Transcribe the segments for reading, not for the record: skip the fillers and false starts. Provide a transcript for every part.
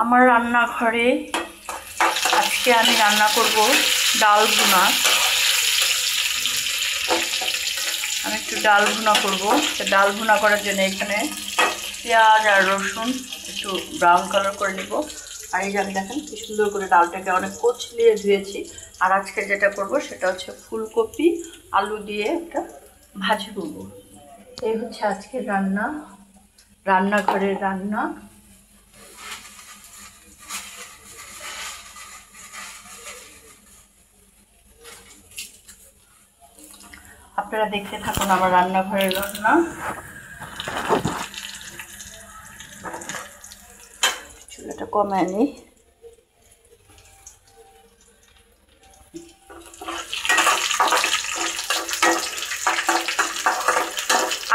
আমার রান্নাঘরে আজকে আমি রান্না করব ডাল ভুনা। আমি একটু ডাল ভুনা করব। ডাল ভুনা করার জন্য এখানে পেঁয়াজ আর রসুন একটু ব্রাউন কালার করে নেব। আর এই যে আমি দেখেন কি সুন্দর করে ডালটাকে অনেক কচলিয়ে ধুয়েছি। আর আজকে যেটা করব সেটা হচ্ছে ফুলকপি আলু দিয়ে একটা ভাজি করব। এই হচ্ছে আজকে রান্নাঘরের রান্না। আপনারা দেখতে থাকুন আমার রান্নাঘরের রান্না। চুলাটা কমায় নিই।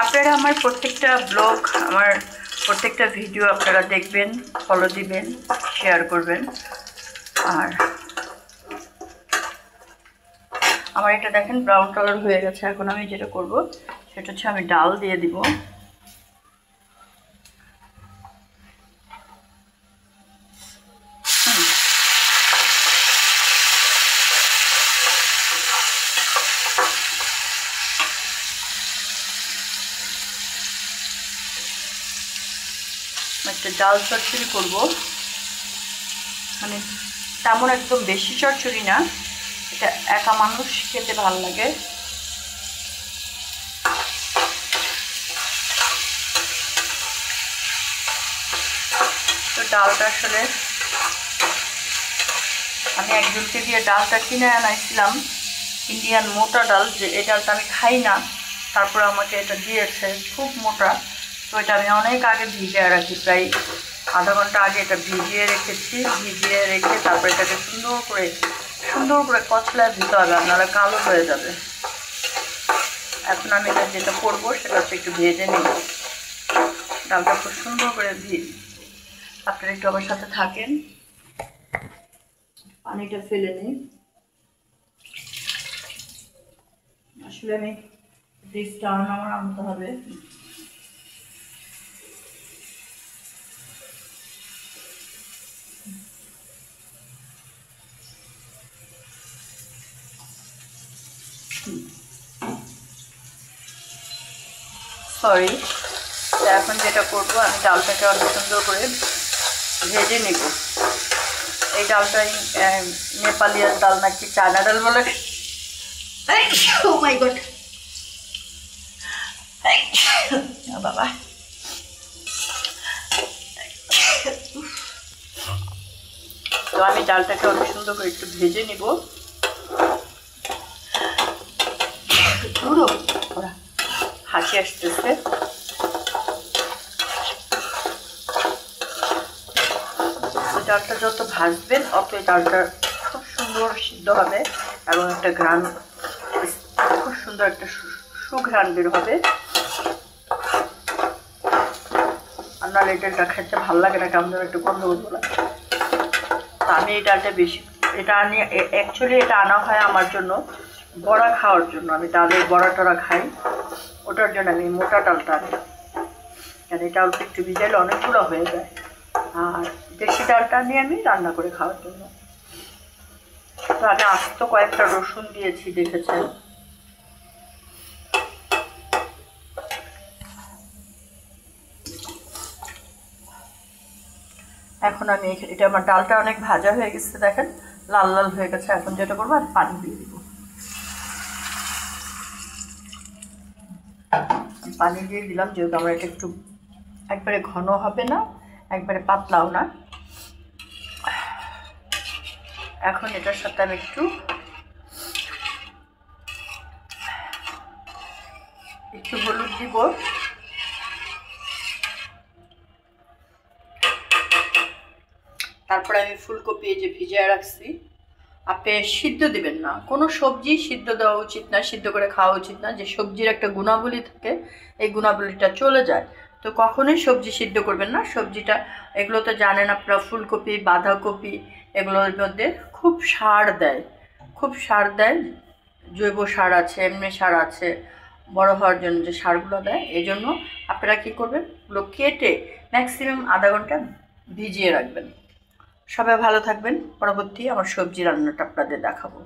আপনারা আমার প্রত্যেকটা ব্লগ, আমার প্রত্যেকটা ভিডিও আপনারা দেখবেন, ফলো দিবেন, শেয়ার করবেন। আর আমার এটা দেখেন ব্রাউন কালার হয়ে গেছে। এখন আমি যেটা করব সেটা হচ্ছে আমি ডাল দিয়ে দিব। একটা ডাল চচ্চড়ি করব, মানে তেমন একদম বেশি চচ্চড়ি না, এটা একা মানুষ খেতে ভালো লাগে। তো ডালটা আসলে আমি একজনকে দিয়ে ডালটা কিনে আনাইছিলাম, ইন্ডিয়ান মোটা ডাল, যে এই ডালটা আমি খাই না, তারপর আমাকে এটা দিয়েছে, খুব মোটা। তো এটা আমি অনেক আগে ভিজিয়ে রাখি, প্রায় আধা ঘন্টা আগে এটা ভিজিয়ে রেখেছি। ভিজিয়ে রেখে তারপর এটাকে সুন্দর করে কচলায় দিতে হবে, আপনারা কালো হয়ে যাবে। এখন আমি যেটা করবো সেটা হচ্ছে একটু ভেজে নিব ডালটা, খুব সুন্দর করে আপনারা একটু আমার সাথে থাকেন। পানিটা ফেলে নিই। আসলে আমি ফ্রিজটা আমার আনতে হবে। সরি। এখন যেটা করবো, আমি ডালটাকে অনেক সুন্দর করে ভেজে নিব। এই ডালটাই নেপালিয়ান ডাল নাকি চায়না ডাল বলে। ও মাই গড, বাবা। তো আমি ডালটাকে অনেক সুন্দর করে একটু ভেজে নিব। হাসি আসতেছে। ডালটা যত ভাজবেন অত ডালটা খুব সুন্দর সিদ্ধ হবে এবং একটা ঘ্রাণ, খুব সুন্দর একটা সুঘ্রাণ বের হবে। আর নাহলে এই ডালটা খেতে ভালো লাগে না, কেমন একটু গন্ধ লাগে। তো আমি এই ডালটা বেশি, এটা আনি অ্যাকচুয়ালি এটা আনা হয় আমার জন্য বড়া খাওয়ার জন্য। আমি ডালের বড়া টড়া খাই, ওটার জন্য আমি মোটা ডালটা আনি। কারণ এটা অল্প একটু ভিজাইলে অনেকগুলো হয়ে যায়। আর দেশি ডালটা নিয়ে আমি রান্না করে খাওয়ার জন্য। তো আমি আস্ত কয়েকটা রসুন দিয়েছি, দেখেছেন। এখন আমি এটা, আমার ডালটা অনেক ভাজা হয়ে গেছে, দেখেন লাল লাল হয়ে গেছে। এখন যেটা করবো আমি পানি দিয়ে দিব। পানি দিয়ে দিলাম, যেহেতু আমার এটা একটু একবারে ঘন হবে না, একবারে পাতলাও না। এখন এটার সাথে আমি একটু হলুদ দিব। তারপরে আমি ফুলকপি এই যে ভিজিয়ে রাখছি। আপনি সিদ্ধ দিবেন না, কোনো সবজি সিদ্ধ দেওয়া উচিত না, সিদ্ধ করে খাওয়া উচিত না। যে সবজির একটা গুণাবলী থাকে, এই গুণাবলীটা চলে যায়। তো কখনোই সবজি সিদ্ধ করবেন না। সবজিটা, এগুলো তো জানেন আপনারা, ফুলকপি, বাঁধাকপি, এগুলোর মধ্যে খুব সার দেয়, জৈব সার আছে, এমনি সার আছে, বড় হওয়ার জন্য যে সারগুলো দেয়, এই জন্য আপনারা কী করবেন, ওগুলো কেটে ম্যাক্সিমাম আধা ঘন্টা ভিজিয়ে রাখবেন। সবাই ভালো থাকবেন। পরবর্তী আমার সবজি রান্নাটা আপনাদের দেখাবো।